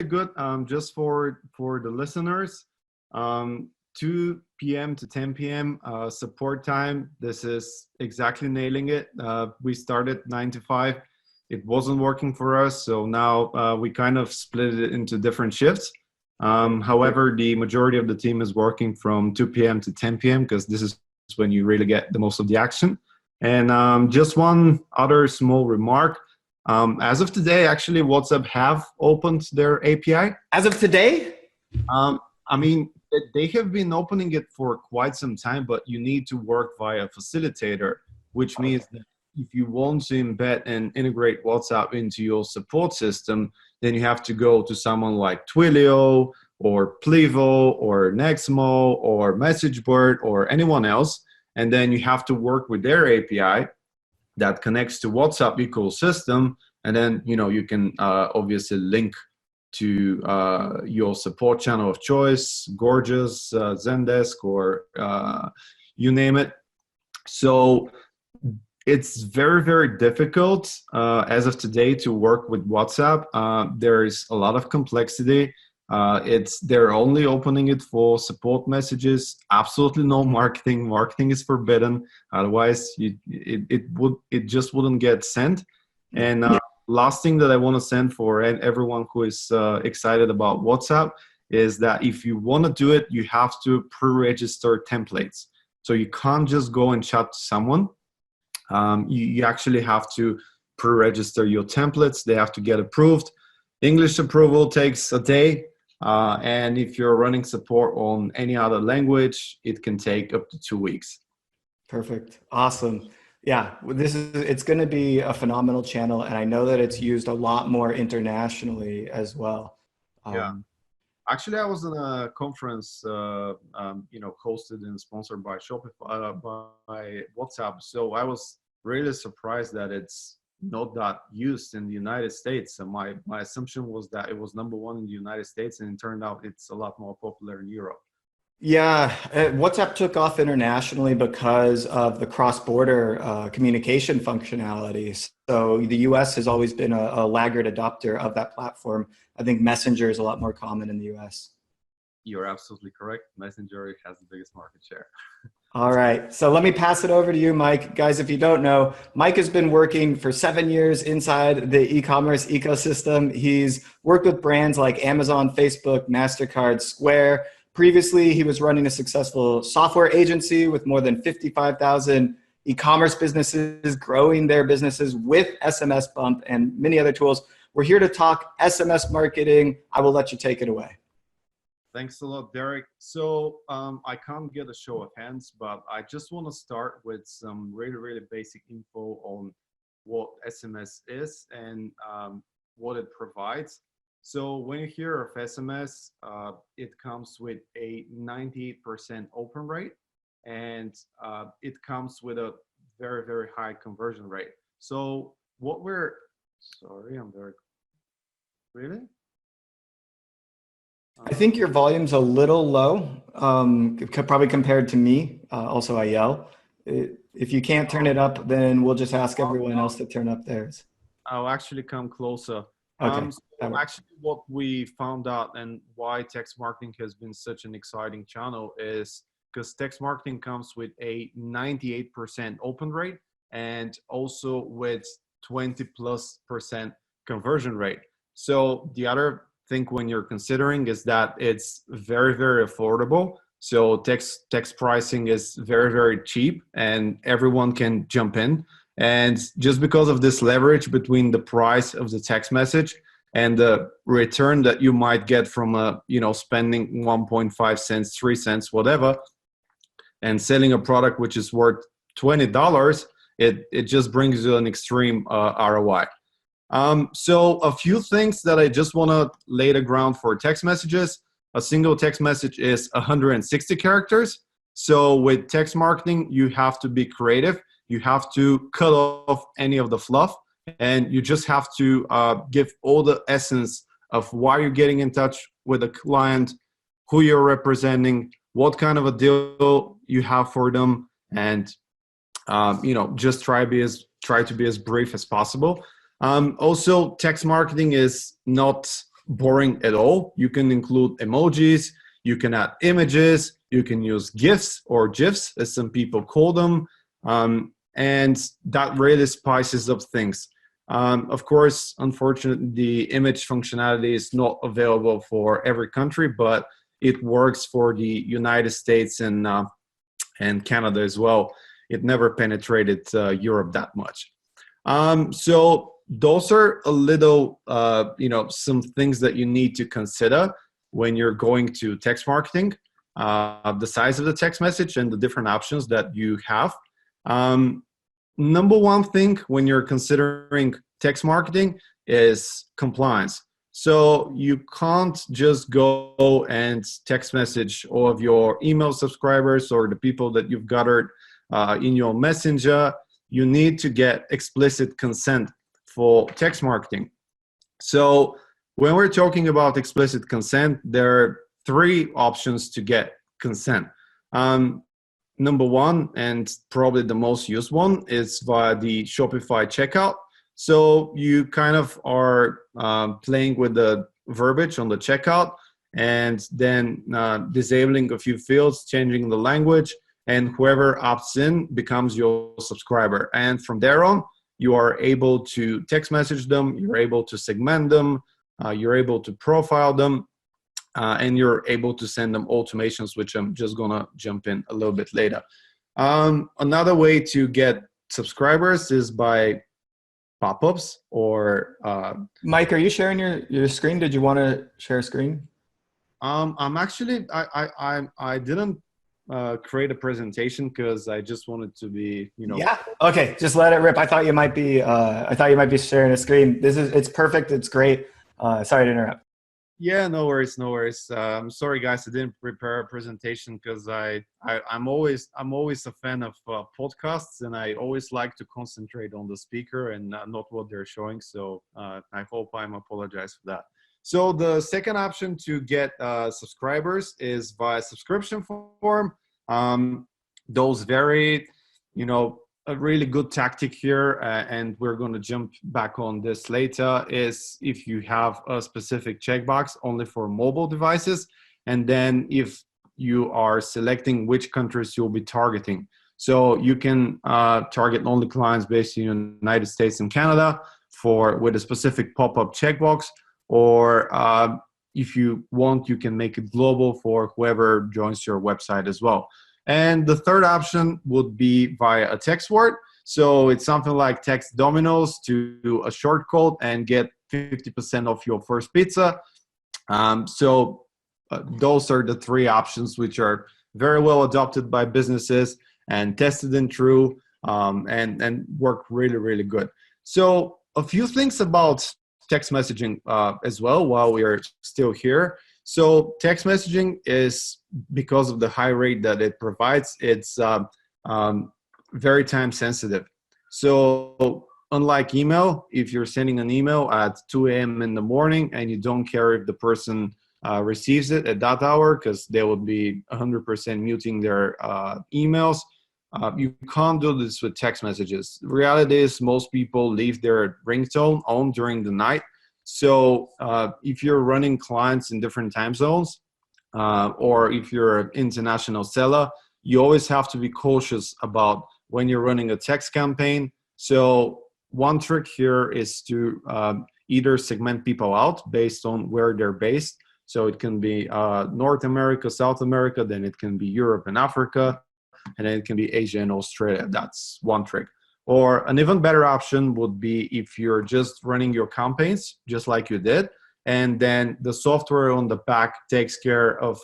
good. Just for the listeners, 2 p.m. to 10 p.m. Support time. This is exactly nailing it. We started 9 to 5. It wasn't working for us, so now we kind of split it into different shifts. However, the majority of the team is working from 2 p.m. to 10 p.m. because this is when you really get the most of the action. And just one other small remark. As of today, actually, WhatsApp have opened their API. As of today? I mean, they have been opening it for quite some time, but you need to work via facilitator, which means that if you want to embed and integrate WhatsApp into your support system, then you have to go to someone like Twilio or Plivo or Nexmo or MessageBird or anyone else. And then you have to work with their API that connects to WhatsApp ecosystem. And then, you can obviously link to your support channel of choice, Gorgeous, Zendesk, or you name it. So it's very, very difficult as of today to work with WhatsApp. There's a lot of complexity. They're only opening it for support messages. Absolutely no marketing. Marketing is forbidden. Otherwise, it just wouldn't get sent. And last thing that I want to send for everyone who is excited about WhatsApp is that if you want to do it, you have to pre-register templates. So you can't just go and chat to someone. You actually have to pre-register your templates. They have to get approved. English approval takes a day. And if you're running support on any other language, it can take up to 2 weeks. Perfect. Awesome. Yeah, it's going to be a phenomenal channel. And I know that it's used a lot more internationally as well. Yeah. Actually, I was in a conference, hosted and sponsored by Shopify, by WhatsApp. So I was really surprised that it's not that used in the United States. And my assumption was that it was #1 in the United States, and it turned out it's a lot more popular in Europe. Yeah, WhatsApp took off internationally because of the cross-border communication functionality. So the US has always been a laggard adopter of that platform. I think Messenger is a lot more common in the US. You're absolutely correct. Messenger has the biggest market share. All right, so let me pass it over to you, Mike. Guys, if you don't know, Mike has been working for 7 years inside the e-commerce ecosystem. He's worked with brands like Amazon, Facebook, MasterCard, Square. Previously, he was running a successful software agency with more than 55,000 e-commerce businesses, growing their businesses with SMS Bump and many other tools. We're here to talk SMS marketing. I will let you take it away. Thanks a lot, Derek. So I can't get a show of hands, but I just want to start with some really, really basic info on what SMS is and what it provides. So when you hear of SMS, it comes with a 98% open rate, and it comes with a very, very high conversion rate. So what really? I think your volume's a little low, probably compared to me. Also, I yell. If you can't turn it up, then we'll just ask everyone else to turn up theirs. I'll actually come closer. Okay. So actually, what we found out and why text marketing has been such an exciting channel is because text marketing comes with a 98% open rate and also with 20+% conversion rate. So the other thing when you're considering is that it's very, very affordable. So text pricing is very, very cheap and everyone can jump in. And just because of this leverage between the price of the text message and the return that you might get from spending 1.5 cents, 3 cents, whatever, and selling a product which is worth $20, it just brings you an extreme ROI. So a few things that I just want to lay the ground for text messages. A single text message is 160 characters. So with text marketing, you have to be creative. You have to cut off any of the fluff, and you just have to give all the essence of why you're getting in touch with a client, who you're representing, what kind of a deal you have for them, and just try to be as brief as possible. Also, text marketing is not boring at all. You can include emojis, you can add images, you can use GIFs or GIFs, as some people call them, and that really spices up things. Of course, unfortunately, the image functionality is not available for every country, but it works for the United States and Canada as well. It never penetrated Europe that much. So those are a little, some things that you need to consider when you're going to text marketing, the size of the text message and the different options that you have. Number one thing when you're considering text marketing is compliance. So you can't just go and text message all of your email subscribers or the people that you've gathered in your messenger. You need to get explicit consent for text marketing. So when we're talking about explicit consent, there are three options to get consent. Number one, and probably the most used one, is via the Shopify checkout. So you kind of are playing with the verbiage on the checkout and then disabling a few fields, changing the language, and whoever opts in becomes your subscriber. And from there on, you are able to text message them, you're able to segment them, you're able to profile them, and you're able to send them automations, which I'm just gonna jump in a little bit later. Another way to get subscribers is by pop-ups or Mike, are you sharing your screen? Did you want to share a screen? I'm actually I didn't create a presentation because I just wanted to be, Yeah. Okay. Just let it rip. I thought you might be sharing a screen. It's perfect. It's great. Sorry to interrupt. Yeah, no worries, no worries. I'm sorry, guys, I didn't prepare a presentation because I'm always a fan of podcasts, and I always like to concentrate on the speaker and not what they're showing. So I hope I'm apologize for that. So the second option to get subscribers is via subscription form. Those vary, a really good tactic here, and we're going to jump back on this later, is if you have a specific checkbox only for mobile devices, and then if you are selecting which countries you'll be targeting. So you can target only clients based in the United States and Canada with a specific pop-up checkbox, or if you want, you can make it global for whoever joins your website as well. And the third option would be via a text word. So it's something like text Domino's to a short code and get 50% off your first pizza. Those are the three options which are very well adopted by businesses and tested and true, and work really, really good. So a few things about text messaging as well while we are still here. So text messaging is, because of the high rate that it provides, it's very time sensitive. So unlike email, if you're sending an email at 2 a.m. in the morning and you don't care if the person receives it at that hour because they will be 100% muting their emails, you can't do this with text messages. The reality is most people leave their ringtone on during the night. So if you're running clients in different time zones, or if you're an international seller, you always have to be cautious about when you're running a text campaign. So one trick here is to either segment people out based on where they're based. So it can be North America, South America, then it can be Europe and Africa, and then it can be Asia and Australia. That's one trick. Or an even better option would be if you're just running your campaigns, just like you did, and then the software on the back takes care of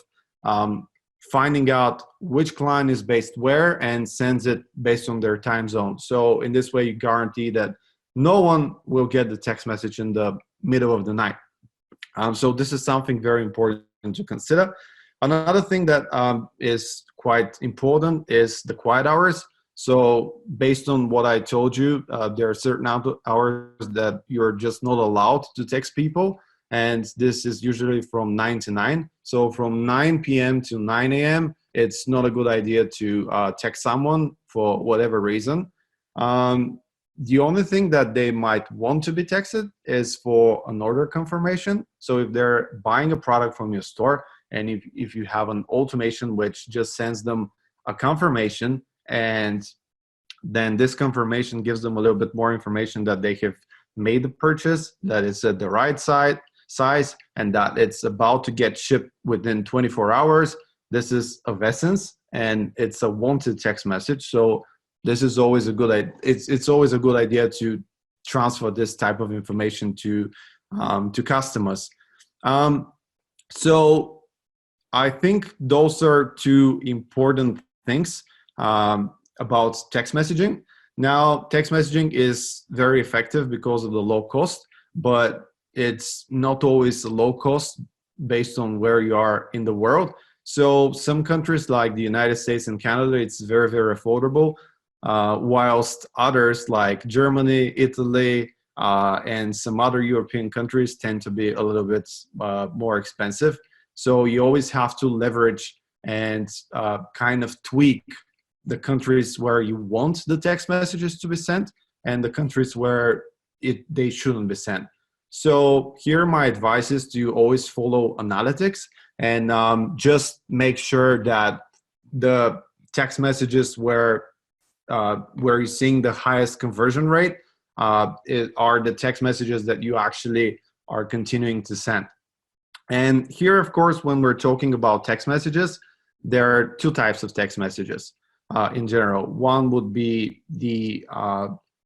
finding out which client is based where and sends it based on their time zone. So in this way, you guarantee that no one will get the text message in the middle of the night. So this is something very important to consider. Another thing that is quite important is the quiet hours. So based on what I told you, there are certain hours that you're just not allowed to text people. And this is usually from 9 to 9. So from 9 p.m. to 9 a.m., it's not a good idea to text someone for whatever reason. The only thing that they might want to be texted is for an order confirmation. So if they're buying a product from your store, and if you have an automation which just sends them a confirmation, and then this confirmation gives them a little bit more information that they have made the purchase, that it's at the right size, and that it's about to get shipped within 24 hours. This is of essence, and it's a wanted text message. So this is always a good, it's always a good idea to transfer this type of information to customers. So I think those are two important things about text messaging. Now, text messaging is very effective because of the low cost, but it's not always low cost based on where you are in the world. So some countries like the United States and Canada, it's very, very affordable, whilst others like Germany, Italy, and some other European countries tend to be a little bit more expensive. So you always have to leverage and kind of tweak the countries where you want the text messages to be sent and the countries where they shouldn't be sent. So here my advice is to always follow analytics and just make sure that the text messages where you're seeing the highest conversion rate are the text messages that you actually are continuing to send. And here, of course, when we're talking about text messages, there are two types of text messages in general. One would be the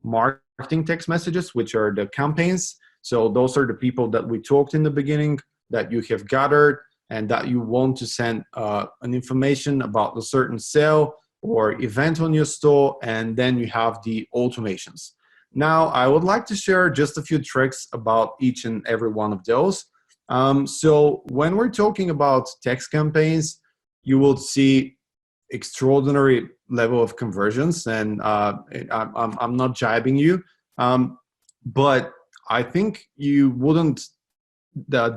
marketing text messages, which are the campaigns. So those are the people that we talked in the beginning that you have gathered and that you want to send an information about a certain sale or event on your store, and then you have the automations. Now, I would like to share just a few tricks about each and every one of those. So when we're talking about text campaigns, you will see extraordinary level of conversions, and I'm not jibing you, but I think you wouldn't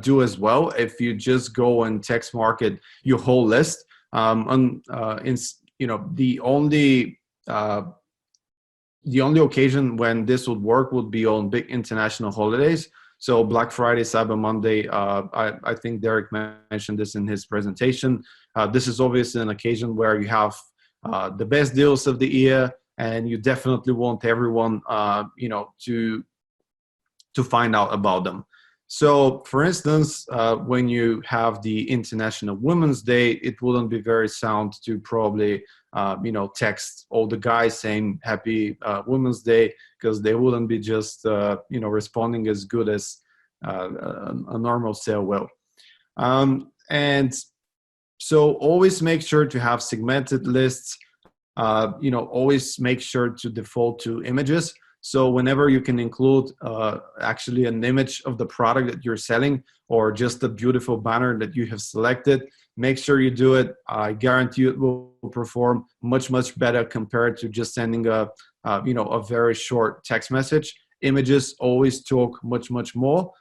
do as well if you just go and text market your whole list. The only occasion when this would work would be on big international holidays. So Black Friday, Cyber Monday, I think Derek mentioned this in his presentation. This is obviously an occasion where you have the best deals of the year, and you definitely want everyone, to find out about them. So, for instance, when you have the International Women's Day, it wouldn't be very sound to probably, text all the guys saying Happy Women's Day, because they wouldn't be just, responding as good as a normal sale will. And so always make sure to have segmented lists. Always make sure to default to images. So whenever you can include actually an image of the product that you're selling, or just a beautiful banner that you have selected, make sure you do it. I guarantee you it will perform much, much better compared to just sending a very short text message. Images always talk much, much more.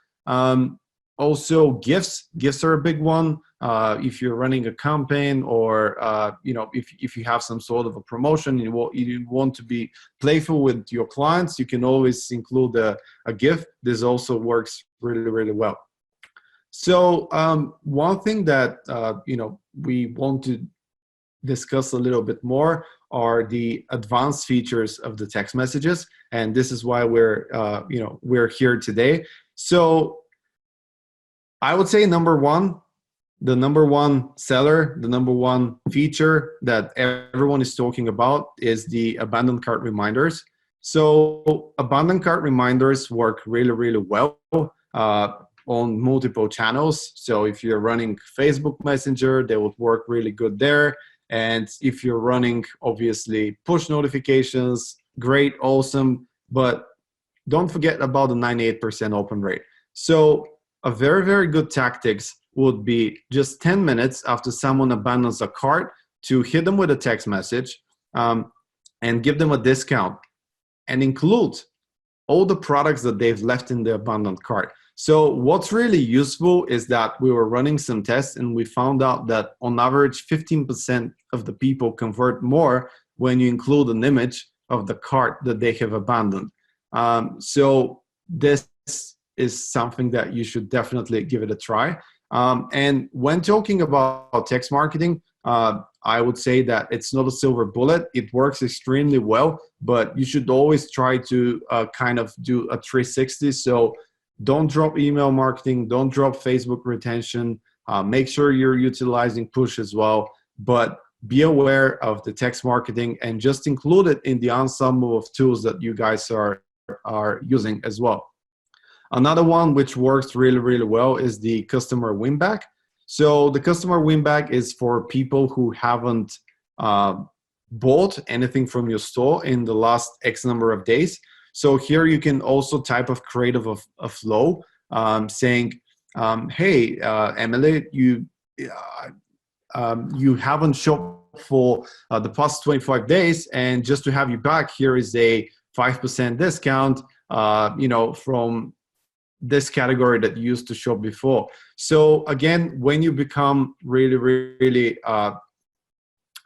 Also, gifts are a big one. If you're running a campaign, or if you have some sort of a promotion, you want to be playful with your clients, you can always include a gift. This also works really, really well. So one thing that we want to discuss a little bit more are the advanced features of the text messages, and this is why we're here today. So I would say the number one seller, the number one feature that everyone is talking about is the abandoned cart reminders. So abandoned cart reminders work really, really well on multiple channels. So if you're running Facebook Messenger, they would work really good there. And if you're running, obviously, push notifications, great, awesome. But don't forget about the 98% open rate. So a very, very good tactics would be just 10 minutes after someone abandons a cart to hit them with a text message and give them a discount and include all the products that they've left in the abandoned cart. So what's really useful is that we were running some tests, and we found out that on average 15% of the people convert more when you include an image of the cart that they have abandoned. So this is something that you should definitely give it a try. And when talking about text marketing, I would say that it's not a silver bullet. It works extremely well, but you should always try to kind of do a 360. So don't drop email marketing, don't drop Facebook retention. Make sure you're utilizing push as well, but be aware of the text marketing and just include it in the ensemble of tools that you guys are using as well. Another one which works really, really well is the customer win back. So the customer win back is for people who haven't bought anything from your store in the last X number of days. So here you can also type of creative of a flow saying, hey, Emily, you haven't shopped for the past 25 days, and just to have you back, here is a 5% discount, from this category that you used to shop before. So again, when you become really, really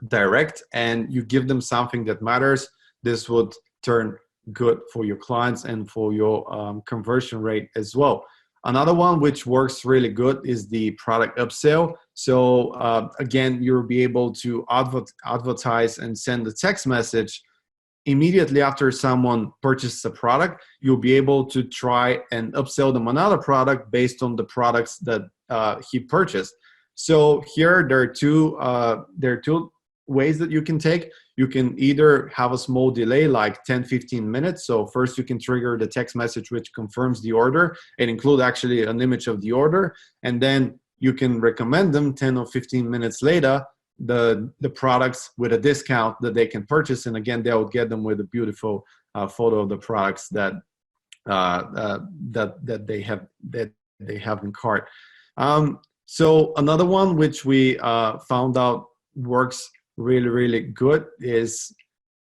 direct and you give them something that matters, this would turn good for your clients and for your conversion rate as well. Another one which works really good is the product upsell. So again, you'll be able to advertise and send a text message immediately after someone purchases a product. You'll be able to try and upsell them another product based on the products that he purchased. So here there are two ways that you can take. You can either have a small delay, like 10-15 minutes. So first you can trigger the text message which confirms the order and include actually an image of the order, and then you can recommend them 10 or 15 minutes later the products with a discount that they can purchase, and again they'll get them with a beautiful photo of the products that they have in cart. So another one which we found out works really, really good is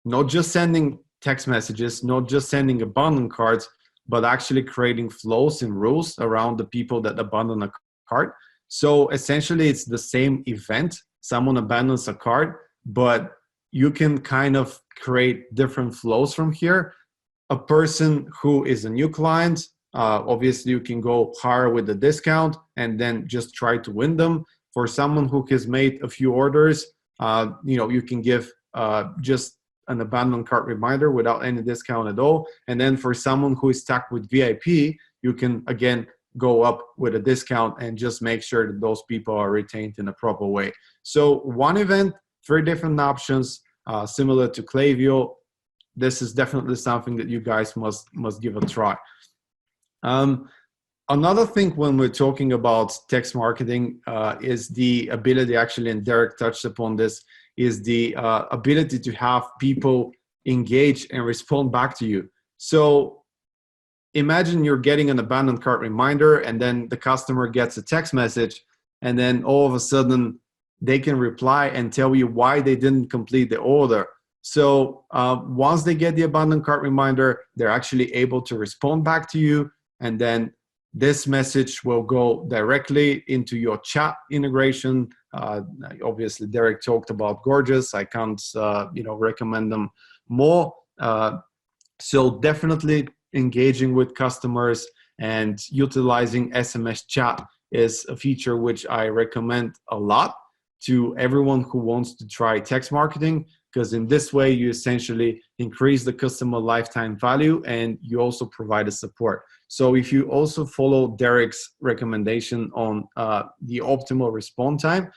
not just sending text messages, not just sending abandoned carts, but actually creating flows and rules around the people that abandon a cart. So essentially it's the same event. Someone abandons a cart, but you can kind of create different flows from here. A person who is a new client, obviously you can go higher with the discount and then just try to win them. For someone who has made a few orders, you can give just an abandoned cart reminder without any discount at all. And then for someone who is stuck with VIP, you can again go up with a discount and just make sure that those people are retained in a proper way. So one event, 3 different options, similar to Klaviyo. This is definitely something that you guys must give a try. Another thing when we're talking about text marketing is the ability, actually, and Derek touched upon this, is the ability to have people engage and respond back to you. So imagine you're getting an abandoned cart reminder and then the customer gets a text message, and then all of a sudden they can reply and tell you why they didn't complete the order. So once they get the abandoned cart reminder, they're actually able to respond back to you, and then this message will go directly into your chat integration. Obviously, Derek talked about Gorgeous. I can't recommend them more. So definitely engaging with customers and utilizing SMS chat is a feature which I recommend a lot to everyone who wants to try text marketing, because in this way you essentially increase the customer lifetime value and you also provide a support. So if you also follow Derek's recommendation on the optimal response time,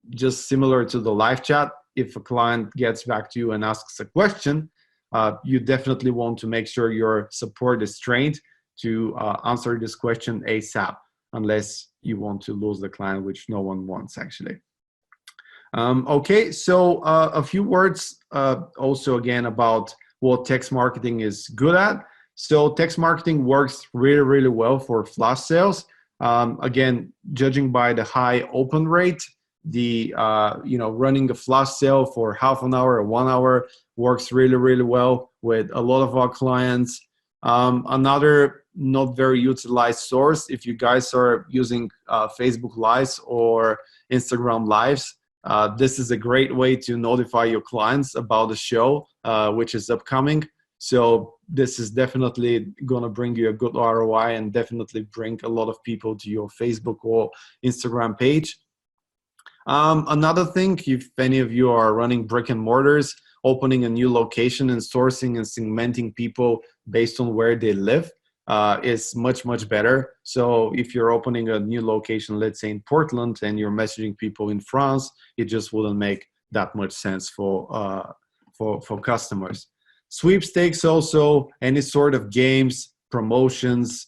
just similar to the live chat, if a client gets back to you and asks a question, you definitely want to make sure your support is trained to answer this question ASAP, unless you want to lose the client, which no one wants actually. Okay, so a few words also again about what text marketing is good at. So text marketing works really, really well for flash sales. Again, judging by the high open rate, the running a flash sale for half an hour or 1 hour works really, really well with a lot of our clients. Another not very utilized source, if you guys are using Facebook Lives or Instagram Lives, this is a great way to notify your clients about the show, which is upcoming. So this is definitely going to bring you a good ROI and definitely bring a lot of people to your Facebook or Instagram page. Another thing, if any of you are running brick and mortars, opening a new location and sourcing and segmenting people based on where they live is much, much better. So if you're opening a new location, let's say in Portland, and you're messaging people in France, it just wouldn't make that much sense for customers. Sweepstakes also, any sort of games, promotions,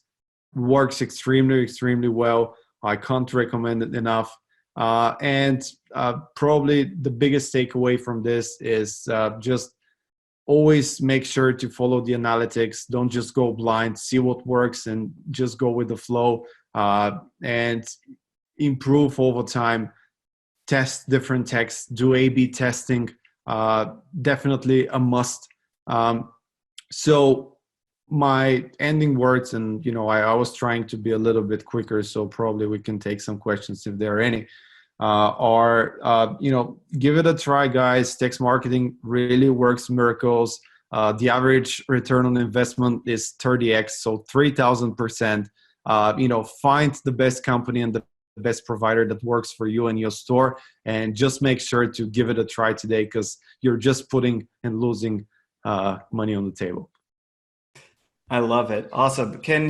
works extremely, extremely well. I can't recommend it enough. And probably the biggest takeaway from this is just always make sure to follow the analytics. Don't just go blind, see what works and just go with the flow, and improve over time. Test different texts, do A/B testing, definitely a must. So my ending words, and I was trying to be a little bit quicker, so probably we can take some questions if there are any. Give it a try, guys. Text marketing really works miracles. The average return on investment is 30x, so 3,000%. Find the best company and the best provider that works for you and your store, and just make sure to give it a try today, because you're just putting and losing money on the table. I love it. Awesome. Can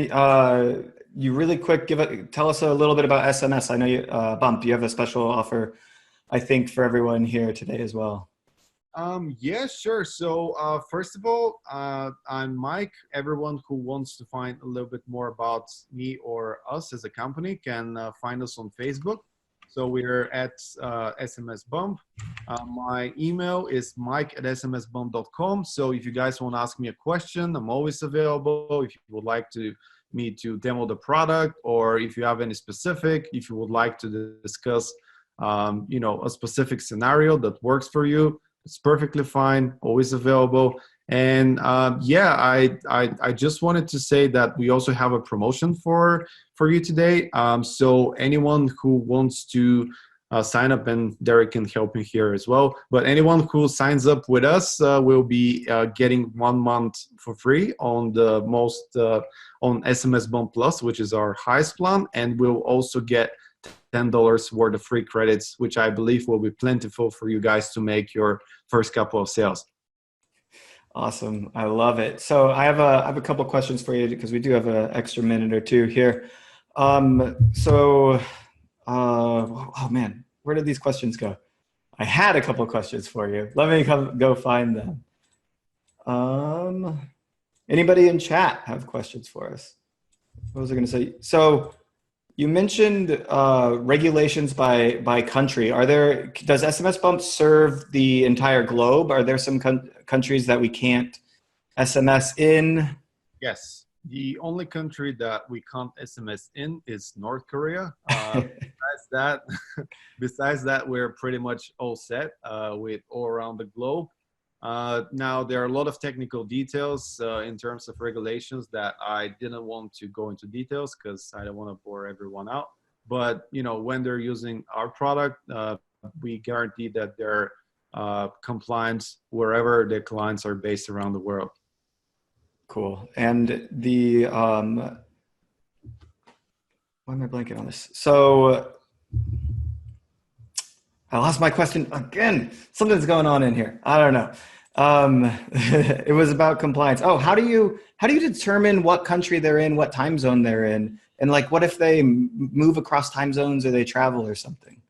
you really quick tell us a little bit about SMS? I know you Bump, you have a special offer, I think, for everyone here today as well. Yeah, sure. So first of all, I'm Mike. Everyone who wants to find a little bit more about me or us as a company can find us on Facebook. So we're at SMS Bump. My email is mike@smsbump.com. So if you guys want to ask me a question, I'm always available. If you would like me to demo the product, or if you have any specific, if you would like to discuss, a specific scenario that works for you, it's perfectly fine, always available. And I just wanted to say that we also have a promotion for you today. So anyone who wants to sign up, and Derek can help me here as well, but anyone who signs up with us will be getting 1 month for free on on SMS Bump Plus, which is our highest plan, and we'll also get $10 worth of free credits, which I believe will be plentiful for you guys to make your first couple of sales. Awesome. I love it. So I have a couple questions for you, because we do have an extra minute or two here. Oh man, where did these questions go? I had a couple questions for you. Let me go find them. Anybody in chat have questions for us? What was I going to say? So you mentioned regulations by country. Does SMS Bump serve the entire globe? Are there some countries that we can't SMS in? Yes. The only country that we can't SMS in is North Korea. Besides that, we're pretty much all set with all around the globe. Now, there are a lot of technical details in terms of regulations that I didn't want to go into details, because I don't want to bore everyone out. But, when they're using our product, we guarantee that they're compliant wherever their clients are based around the world. Cool. And why am I blanking on this? So I lost my question again. Something's going on in here. I don't know. It was about compliance. Oh, how do you determine what country they're in, what time zone they're in? And what if they move across time zones or they travel or something?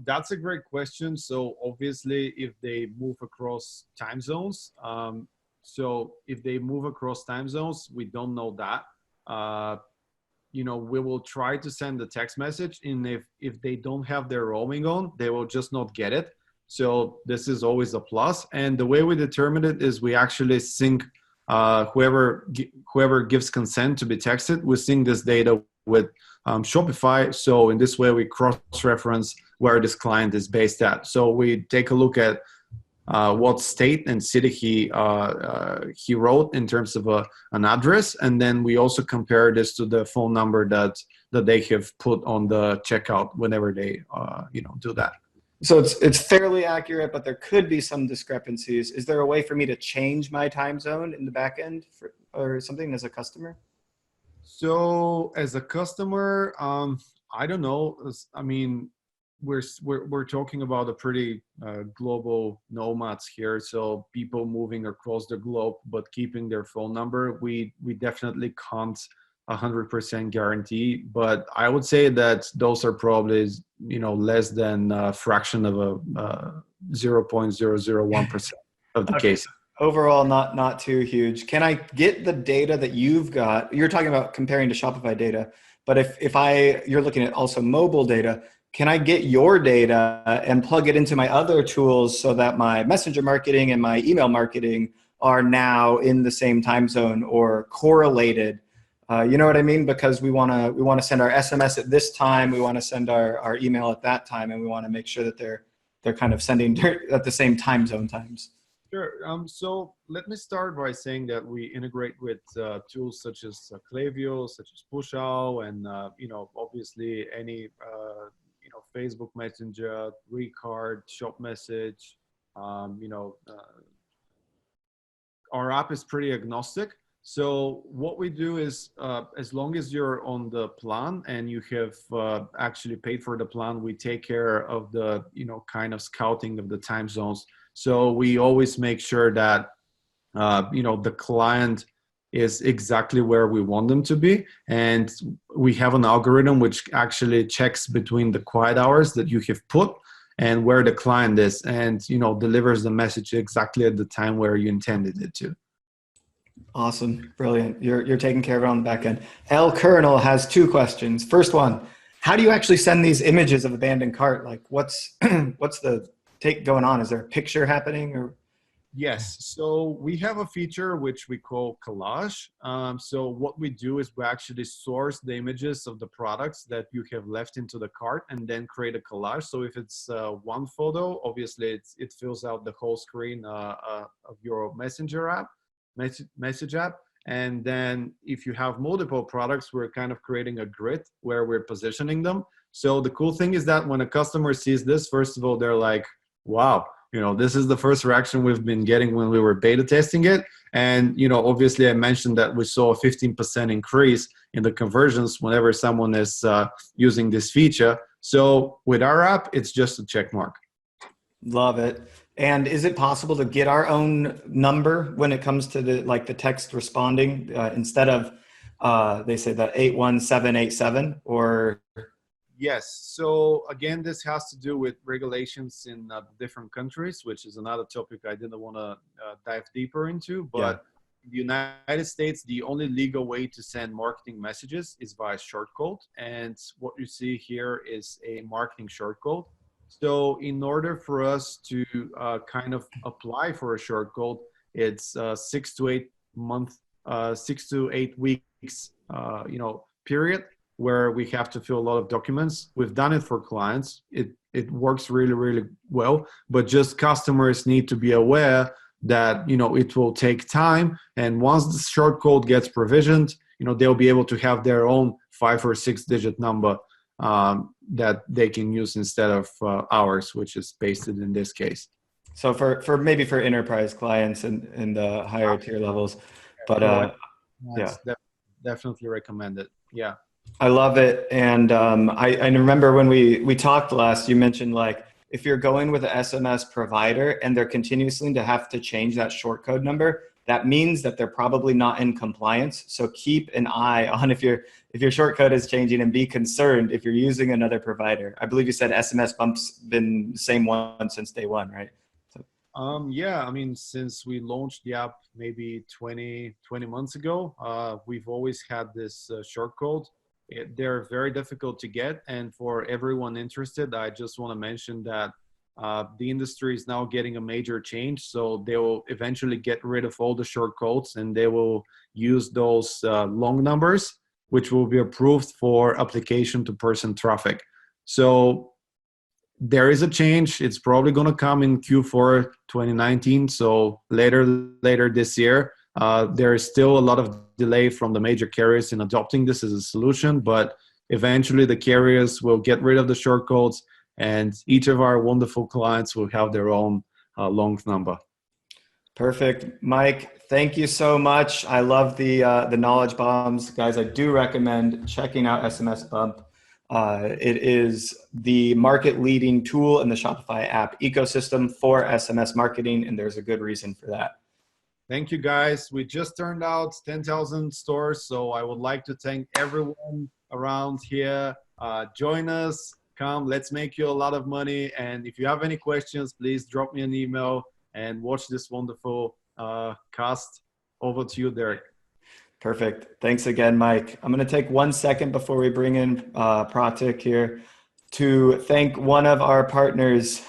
That's a great question. So obviously, if they move across time zones, we don't know that. We will try to send a text message, and if they don't have their roaming on, they will just not get it. So this is always a plus. And the way we determine it is we actually sync whoever gives consent to be texted. We sync this data with Shopify. So in this way, we cross-reference where this client is based at. So we take a look at what state and city he wrote in terms of an address, and then we also compare this to the phone number that they have put on the checkout whenever they do that. So it's fairly accurate, but there could be some discrepancies. Is there a way for me to change my time zone in the back end or something as a customer? So as a customer, I don't know. I mean, we're talking about a pretty global nomads here. So people moving across the globe, but keeping their phone number. We definitely can't 100% guarantee, but I would say that those are probably, less than a fraction of a 0.001% of the Okay, case. so overall, not too huge. Can I get the data that you've got? You're talking about comparing to Shopify data, but you're looking at also mobile data, can I get your data and plug it into my other tools so that my messenger marketing and my email marketing are now in the same time zone or correlated? You know what I mean? Because we want to send our SMS at this time, we want to send our email at that time, and we want to make sure that they're kind of sending at the same time zone times. Sure. So let me start by saying that we integrate with tools such as Klaviyo, such as Pushao, and obviously any Facebook Messenger, Recard, Shop Message. Um, you know, uh, our app is pretty agnostic. So what we do is, as long as you're on the plan and you have actually paid for the plan, we take care of the kind of scouting of the time zones. So we always make sure that the client is exactly where we want them to be, and we have an algorithm which actually checks between the quiet hours that you have put and where the client is, and delivers the message exactly at the time where you intended it to. Awesome. Brilliant. You're taking care of it on the back end. L Colonel has two questions. First one, how do you actually send these images of abandoned cart? Like what's what's the take going on? Is there a picture happening or? Yes, so we have a feature which we call collage. So what we do is we actually source the images of the products that you have left into the cart and then create a collage. So if it's one photo, obviously it fills out the whole screen of your messenger app, message app. And then if you have multiple products, we're kind of creating a grid where we're positioning them. So the cool thing is that when a customer sees this, first of all, they're like, wow, this is the first reaction we've been getting when we were beta testing it. And, obviously I mentioned that we saw a 15% increase in the conversions whenever someone is using this feature. So with our app, it's just a check mark. Love it. And is it possible to get our own number when it comes to the text responding instead of they say that 81787 or? Yes. So again, this has to do with regulations in different countries, which is another topic I didn't want to dive deeper into. But in the United States, the only legal way to send marketing messages is via shortcode. And what you see here is a marketing shortcode. So in order for us to kind of apply for a shortcode, it's 6 to 8 weeks, period, where we have to fill a lot of documents. We've done it for clients. It works really, really well, but just customers need to be aware that, it will take time. And once the short code gets provisioned, they'll be able to have their own 5 or 6 digit number that they can use instead of ours, which is pasted in this case. So for maybe for enterprise clients and the higher tier levels, but definitely recommend it. Yeah. I love it. And I remember when we talked last, you mentioned like if you're going with an SMS provider and they're continuously to have to change that short code number, that means that they're probably not in compliance. So keep an eye on if your short code is changing, and be concerned if you're using another provider. I believe you said SMS Bump's been the same one since day one, right? Yeah, I mean, since we launched the app maybe 20 months ago, we've always had this short code. They're very difficult to get. And for everyone interested, I just want to mention that the industry is now getting a major change. So they will eventually get rid of all the short codes, and they will use those long numbers, which will be approved for application to person traffic. So there is a change. It's probably going to come in Q4 2019. So later this year. There is still a lot of delay from the major carriers in adopting this as a solution, but eventually the carriers will get rid of the short codes, and each of our wonderful clients will have their own long number. Perfect. Mike, thank you so much. I love the knowledge bombs. Guys, I do recommend checking out SMS Bump. It is the market leading tool in the Shopify app ecosystem for SMS marketing, and there's a good reason for that. Thank you, guys. We just turned out 10,000 stores, so I would like to thank everyone around here. Join us. Come, let's make you a lot of money. And if you have any questions, please drop me an email and watch this wonderful cast. Over to you, Derek. Perfect. Thanks again, Mike. I'm going to take 1 second before we bring in Pratik here to thank one of our partners,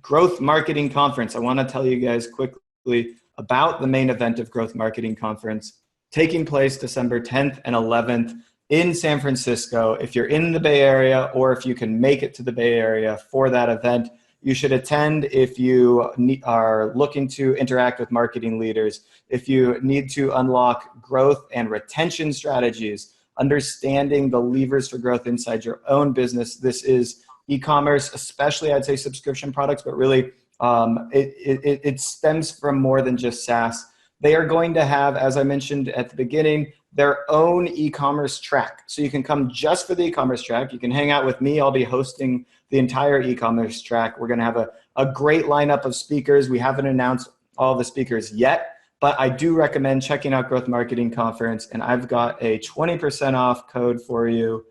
Growth Marketing Conference. I want to tell you guys quickly about the main event of Growth Marketing Conference taking place December 10th and 11th in San Francisco. If you're in the Bay Area or if you can make it to the Bay Area for that event, you should attend if you are looking to interact with marketing leaders, if you need to unlock growth and retention strategies, understanding the levers for growth inside your own business. This is e-commerce, especially I'd say subscription products, but really it stems from more than just SaaS. They are going to have, as I mentioned at the beginning, their own e-commerce track. So you can come just for the e-commerce track. You can hang out with me. I'll be hosting the entire e-commerce track. We're going to have a great lineup of speakers. We haven't announced all the speakers yet, but I do recommend checking out Growth Marketing Conference. And I've got a 20% off code for you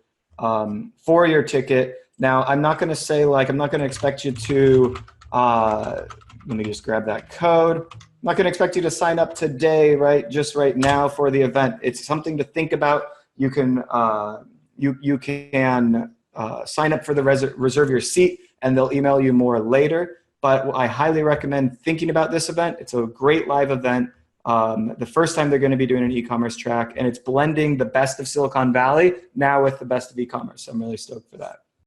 for your ticket. Now, I'm not going to say I'm not going to expect you to, let me just grab that code. I'm not going to expect you to sign up today, just right now for the event. It's something to think about. You can you can sign up for the reserve your seat, and they'll email you more later. But I highly recommend thinking about this event. It's a great live event. The first time they're going to be doing an e-commerce track, and it's blending the best of Silicon Valley now with the best of e-commerce. I'm really stoked for that.